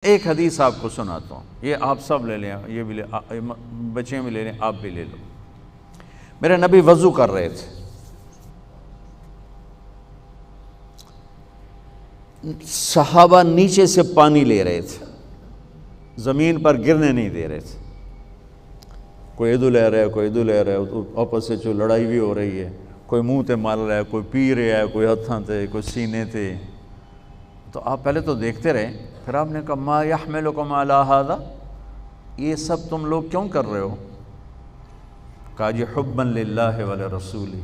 ایک حدیث آپ کو سناتا ہوں، یہ آپ سب لے لیں، یہ بھی بچے بھی لے لیں، آپ بھی لے لو۔ میرے نبی وضو کر رہے تھے، صحابہ نیچے سے پانی لے رہے تھے، زمین پر گرنے نہیں دے رہے تھے۔ کوئی ادھر لے رہا ہے، کوئی ادھر لے رہا ہے، آپس سے جو لڑائی بھی ہو رہی ہے، کوئی منہ تے مار رہا ہے، کوئی پی رہا ہے، کوئی ہتھاں تے، کوئی سینے تے۔ تو آپ پہلے تو دیکھتے رہے، پھر آپ نے کہا ما یحملکم علی ھذا، یہ سب تم لوگ کیوں کر رہے ہو؟ کہا جی حبا للہ ولرسولہ،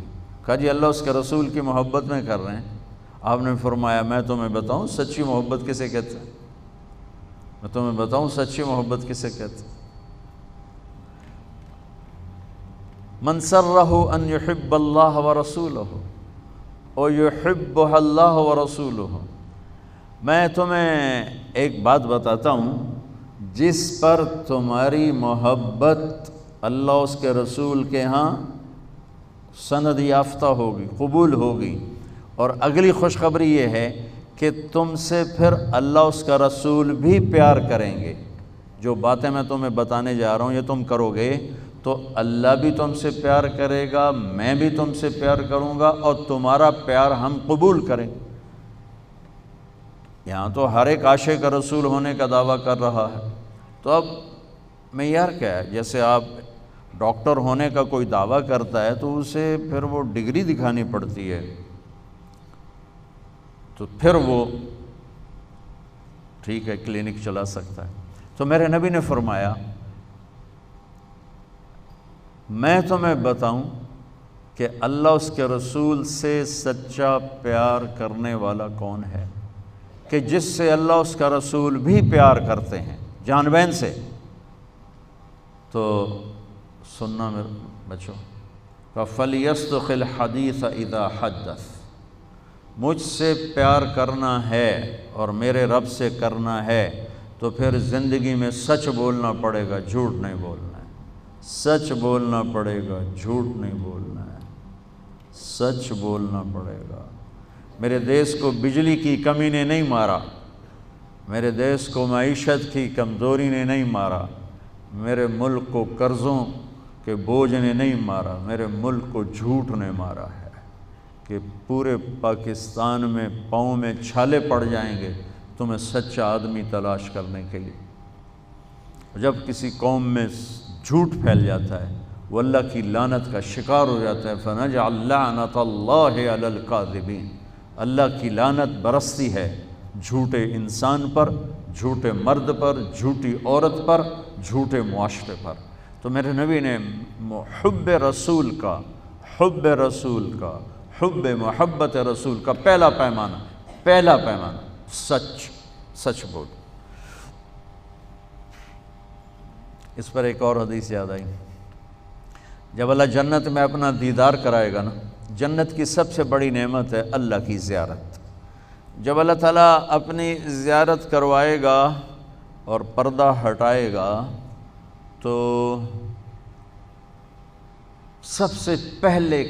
کہا جی اللہ اس کے رسول کی محبت میں کر رہے ہیں۔ آپ نے فرمایا میں تمہیں بتاؤں سچی محبت کسے کہتے ہیں؟ میں تمہیں بتاؤں سچی محبت کسے کہتے ہیں؟ من سرہ ان یحب اللہ ورسولہ ویحبہ اللہ ورسولہ۔ میں تمہیں ایک بات بتاتا ہوں، جس پر تمہاری محبت اللہ اس کے رسول کے ہاں سند یافتہ ہوگی، قبول ہوگی، اور اگلی خوشخبری یہ ہے کہ تم سے پھر اللہ اس کا رسول بھی پیار کریں گے۔ جو باتیں میں تمہیں بتانے جا رہا ہوں یہ تم کرو گے تو اللہ بھی تم سے پیار کرے گا، میں بھی تم سے پیار کروں گا، اور تمہارا پیار ہم قبول کریں گے۔ یہاں تو ہر ایک عاشق رسول ہونے کا دعویٰ کر رہا ہے، تو اب معیار کیا ہے؟ جیسے آپ ڈاکٹر ہونے کا کوئی دعویٰ کرتا ہے تو اسے پھر وہ ڈگری دکھانی پڑتی ہے، تو پھر وہ ٹھیک ہے کلینک چلا سکتا ہے۔ تو میرے نبی نے فرمایا میں تمہیں بتاؤں کہ اللہ اس کے رسول سے سچا پیار کرنے والا کون ہے، کہ جس سے اللہ اس کا رسول بھی پیار کرتے ہیں جان بین سے۔ تو سننا میرے بچوں، فَلْيَصْدُقِ الْحَدِيثَ إِذَا حَدَّثَ، مجھ سے پیار کرنا ہے اور میرے رب سے کرنا ہے تو پھر زندگی میں سچ بولنا پڑے گا، جھوٹ نہیں بولنا ہے۔ سچ بولنا پڑے گا، جھوٹ نہیں بولنا ہے، سچ بولنا پڑے گا۔ میرے دیس کو بجلی کی کمی نے نہیں مارا، میرے دیس کو معیشت کی کمزوری نے نہیں مارا، میرے ملک کو قرضوں کے بوجھ نے نہیں مارا، میرے ملک کو جھوٹ نے مارا ہے کہ پورے پاکستان میں پاؤں میں چھالے پڑ جائیں گے تمہیں سچا آدمی تلاش کرنے کے لیے۔ جب کسی قوم میں جھوٹ پھیل جاتا ہے وہ اللہ کی لعنت کا شکار ہو جاتا ہے، فَنَجْعَلْ لَعْنَةَ اللَّهِ عَلَى الْكَاذِبِينَ، اللہ کی لعنت برستی ہے جھوٹے انسان پر، جھوٹے مرد پر، جھوٹی عورت پر، جھوٹے معاشرے پر۔ تو میرے نبی نے حب رسول کا، حب رسول کا، حب محبت رسول کا پہلا پیمانہ سچ بول۔ اس پر ایک اور حدیث یاد آئی، جب اللہ جنت میں اپنا دیدار کرائے گا نا، جنت کی سب سے بڑی نعمت ہے اللہ کی زیارت۔ جب اللہ تعالیٰ اپنی زیارت کروائے گا اور پردہ ہٹائے گا تو سب سے پہلے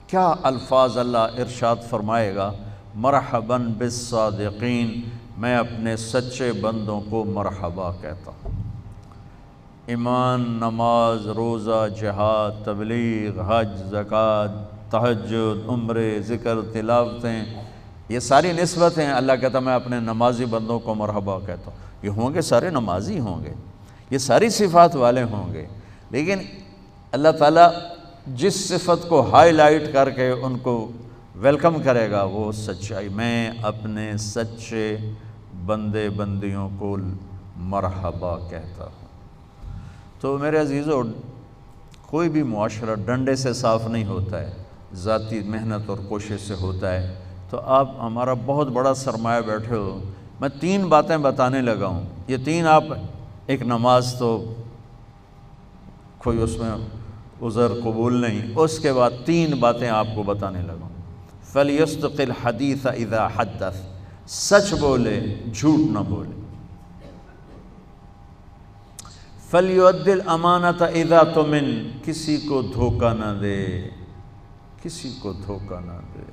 کیا الفاظ اللہ ارشاد فرمائے گا؟ مرحباً بالصادقین، میں اپنے سچے بندوں کو مرحبا کہتا ہوں۔ ایمان، نماز، روزہ، جہاد، تبلیغ، حج، زکوٰۃ، تہجد، عمرے، ذکر، تلاوتیں، یہ ساری نسبتیں اللہ کہتا میں اپنے نمازی بندوں کو مرحبا کہتا ہوں۔ یہ ہوں گے سارے نمازی ہوں گے، یہ ساری صفات والے ہوں گے، لیکن اللہ تعالیٰ جس صفت کو ہائی لائٹ کر کے ان کو ویلکم کرے گا وہ سچائی، میں اپنے سچے بندے بندیوں کو مرحبا کہتا ہوں۔ تو میرے عزیزو، کوئی بھی معاشرہ ڈنڈے سے صاف نہیں ہوتا ہے، ذاتی محنت اور کوشش سے ہوتا ہے۔ تو آپ ہمارا بہت بڑا سرمایہ بیٹھے ہو، میں 3 باتیں بتانے لگا ہوں، یہ 3 آپ، ایک نماز تو کوئی اس میں عذر قبول نہیں، اس کے بعد 3 باتیں آپ کو بتانے لگا ہوں۔ فَلْيَصْدُقِ الْحَدِيثَ إِذَا حَدَّثَ، سچ بولے، جھوٹ نہ بولے۔ فَلْيُؤَدِّ الْأَمَانَةَ إِذَا تُؤْمِنَ، کسی کو دھوکہ نہ دے، کسی کو دھوکہ نہ دے،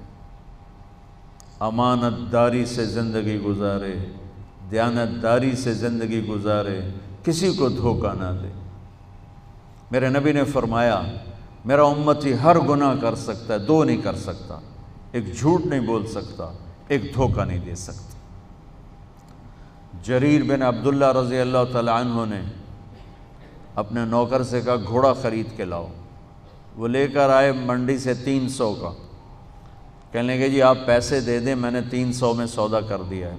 امانت داری سے زندگی گزارے، دیانتداری سے زندگی گزارے، کسی کو دھوکہ نہ دے۔ میرے نبی نے فرمایا میرا امتی ہر گناہ کر سکتا ہے، دو نہیں کر سکتا، ایک جھوٹ نہیں بول سکتا، ایک دھوکہ نہیں دے سکتا۔ جریر بن عبداللہ رضی اللہ تعالی عنہ نے اپنے نوکر سے کہا گھوڑا خرید کے لاؤ، وہ لے کر آئے منڈی سے 300 کا، کہنے لگے جی آپ پیسے دے دیں، میں نے 300 میں سودا کر دیا ہے۔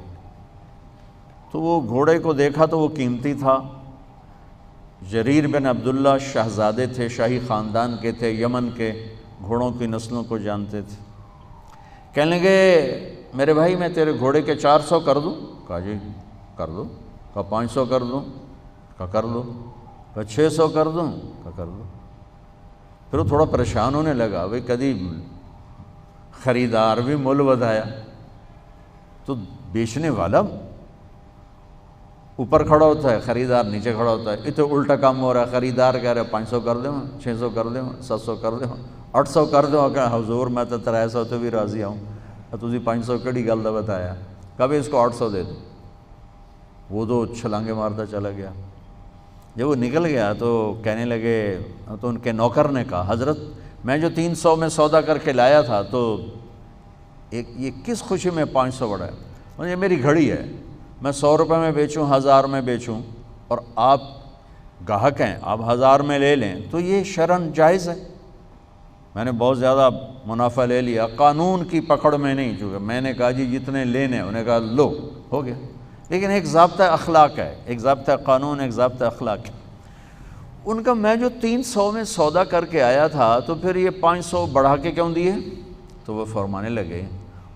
تو وہ گھوڑے کو دیکھا تو وہ قیمتی تھا۔ جریر بن عبداللہ شہزادے تھے، شاہی خاندان کے تھے، یمن کے گھوڑوں کی نسلوں کو جانتے تھے۔ کہنے لگے میرے بھائی میں تیرے گھوڑے کے 400 کر دوں؟ کہا جی کر دو۔ کہا 500 کر دوں؟ کہا کر دو۔ کہا 600 کر دوں؟ کہا کر دو۔ پھر وہ تھوڑا پریشان ہونے لگا، بھئی کدی خریدار بھی مول ودایا، تو بیچنے والا اوپر کھڑا ہوتا ہے، خریدار نیچے کھڑا ہوتا ہے، یہ تو الٹا کام ہو رہا ہے۔ خریدار کہہ رہے 500 کر دیں، 600 کر دیں، 700 کر دیں، 800 کر دیں۔ کہ حضور میں تو 300 تو بھی راضی ہوں، تسی 500 کڑی گل دا بتایا۔ کبھی اس کو 800 دے دو۔ وہ تو چھلانگے مارتا چلا گیا۔ جب وہ نکل گیا تو کہنے لگے، تو ان کے نوکر نے کہا حضرت میں جو 300 میں سودا کر کے لایا تھا تو یہ کس خوشی میں 500 بڑھا ہے؟ مجھے میری گھڑی ہے، میں 100 روپے میں بیچوں، 1000 میں بیچوں، اور آپ گاہک ہیں، آپ 1000 میں لے لیں تو یہ شرعاً جائز ہے۔ میں نے بہت زیادہ منافع لے لیا، قانون کی پکڑ میں نہیں، چونکہ میں نے کہا جی جتنے لینے، انہیں کہا لو، ہو گیا۔ لیکن ایک ضابطہ اخلاق ہے، ایک ضابطہ قانون، ایک ضابطہ اخلاق ہے۔ ان کا میں جو 300 میں سودا کر کے آیا تھا تو پھر یہ 500 بڑھا کے کیوں دیے؟ تو وہ فرمانے لگے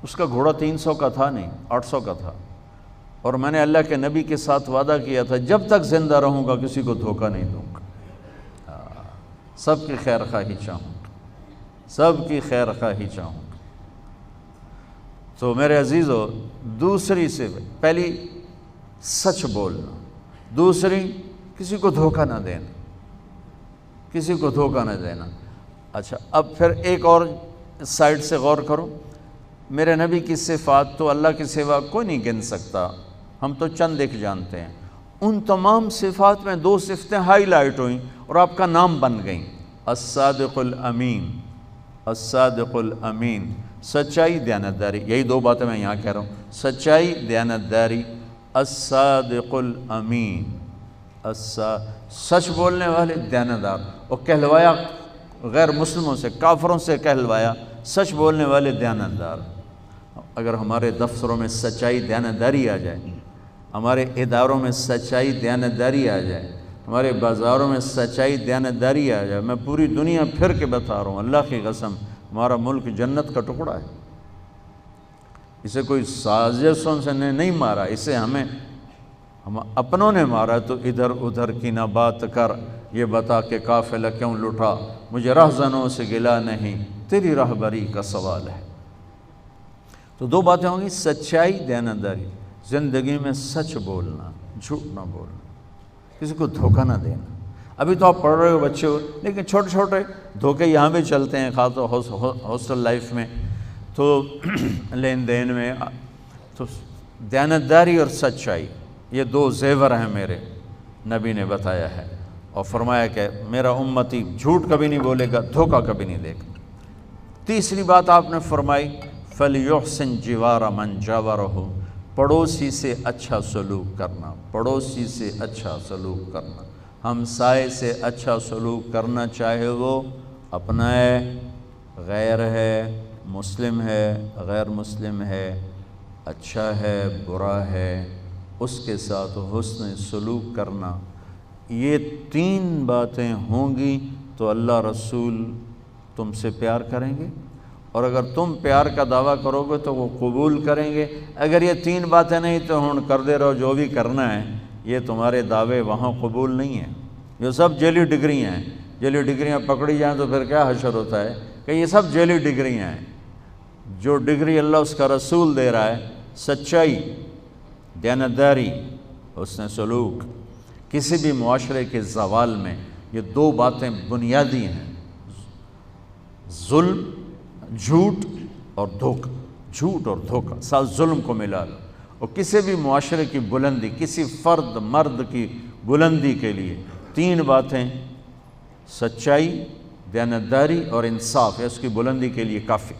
اس کا گھوڑا 300 کا تھا نہیں، 800 کا تھا، اور میں نے اللہ کے نبی کے ساتھ وعدہ کیا تھا جب تک زندہ رہوں گا کسی کو دھوکہ نہیں دوں گا، سب کی خیر خواہی چاہوں گا، سب کی خیر خواہی چاہوں گا۔ تو میرے عزیزو، دوسری سے پہلی سچ بولنا، دوسری کسی کو دھوکہ نہ دینا، کسی کو دھوکہ نہ دینا۔ اچھا اب پھر ایک اور سائڈ سے غور کرو، میرے نبی کی صفات تو اللہ کے سوا کوئی نہیں گن سکتا، ہم تو چند ایک جانتے ہیں۔ ان تمام صفات میں 2 صفتیں ہائی لائٹ ہوئیں اور آپ کا نام بن گئیں، الصادق الامین، الصادق الامین، سچائی، دیانتداری۔ یہی 2 باتیں میں یہاں کہہ رہا ہوں، سچائی، دیانتداری، الصادق الامین، سچ بولنے والے، دیانتدار۔ اور کہلوایا غیر مسلموں سے، کافروں سے کہلوایا سچ بولنے والے، دیانتدار۔ اگر ہمارے دفتروں میں سچائی، دیانتداری آ جائے، ہمارے اداروں میں سچائی، دیانتداری آ جائے، ہمارے بازاروں میں سچائی، دیانتداری آ جائے، میں پوری دنیا پھر کے بتا رہا ہوں، اللہ کی قسم ہمارا ملک جنت کا ٹکڑا ہے۔ اسے کوئی سازشوں سے نہیں مارا، اسے ہم اپنوں نے مارا۔ تو ادھر ادھر کی نہ بات کر، یہ بتا کہ قافلہ کیوں لٹا، مجھے رہزنوں سے گلا نہیں، تیری رہبری کا سوال ہے۔ تو 2 باتیں ہوں گی، سچائی، دیانتداری، زندگی میں سچ بولنا، جھوٹ نہ بولنا، کسی کو دھوکہ نہ دینا۔ ابھی تو آپ پڑھ رہے ہو بچے ہو، لیکن چھوٹے چھوٹے دھوکے یہاں بھی چلتے ہیں، خاص طور ہاسٹل لائف میں، تو لین دین میں۔ تو دیانتداری اور سچائی یہ 2 زیور ہیں میرے نبی نے بتایا ہے، اور فرمایا کہ میرا امتی جھوٹ کبھی نہیں بولے گا، دھوکہ کبھی نہیں دے گا۔ تیسری بات آپ نے فرمائی فَلْيُحْسِنْ جِوَارَ مَنْ جَاوَرَهُ، پڑوسی سے اچھا سلوک کرنا، پڑوسی سے اچھا سلوک کرنا، ہمسائے سے اچھا سلوک کرنا، چاہے وہ اپنا ہے، غیر ہے، مسلم ہے، غیر مسلم ہے، اچھا ہے، برا ہے، اس کے ساتھ حسن سلوک کرنا۔ یہ 3 باتیں ہوں گی تو اللہ رسول تم سے پیار کریں گے، اور اگر تم پیار کا دعویٰ کرو گے تو وہ قبول کریں گے۔ اگر یہ 3 باتیں نہیں تو ہن کر دے رہو جو بھی کرنا ہے، یہ تمہارے دعوے وہاں قبول نہیں ہیں۔ یہ سب جعلی ڈگریاں ہیں، جعلی ڈگریاں پکڑی جائیں تو پھر کیا حشر ہوتا ہے کہ یہ سب جعلی ڈگریاں ہیں۔ جو ڈگری اللہ اس کا رسول دے رہا ہے، سچائی، دیانتداری، حسن سلوک، کسی بھی معاشرے کے زوال میں یہ 2 باتیں بنیادی ہیں، ظلم، جھوٹ اور دھوکہ، جھوٹ اور دھوکہ، ساتھ ظلم کو ملا لو۔ اور کسی بھی معاشرے کی بلندی، کسی فرد مرد کی بلندی کے لیے 3 باتیں، سچائی، دیانتداری اور انصاف ہے اس کی بلندی کے لیے کافی۔